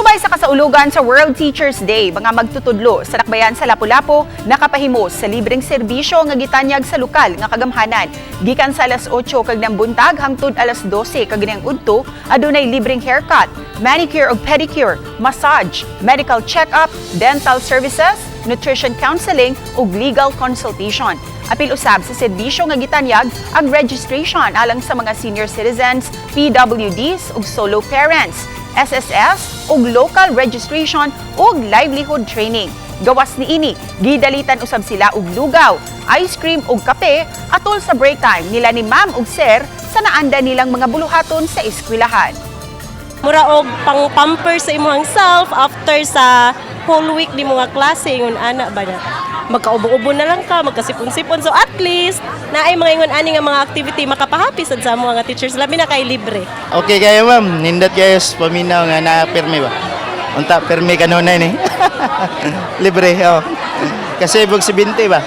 Subay sa kasaulugan sa World Teachers Day, mga magtutudlo sa dakbayan sa Lapu-Lapu nakapahimos sa libreng serbisyo nga gitanyag sa lokal nga kagamhanan. Gikan sa alas 8 kag ng buntag hangtod alas 12 kag ng udto, adunay libreng haircut, manicure ug pedicure, massage, medical check-up, dental services, nutrition counseling ug legal consultation. Apil usab sa serbisyo nga gitanyag ang registration alang sa mga senior citizens, PWDs ug solo parents, SSS ug local registration ug livelihood training. Gawas niini, gidalitan usab sila og lugaw, ice cream ug kape atol sa break time nila ni Ma'am ug Sir sa naanda nilang mga buluhaton sa eskwelahan. Mura og pang-pamper sa imong self after sa whole week ni mga klase ingon ana ba na. Magkaubo-ubo na lang ka, magkasipon-sipon. So at least, na ay mga ingon ani nga mga activity makapahapi sad sa mga teachers labi na kay libre. Okay kayo ma'am, nindot kayo sa paminaw nga na-permi ba? Unta, permi kanunay ni. Libre, oh. Kasi ibig 20 ba?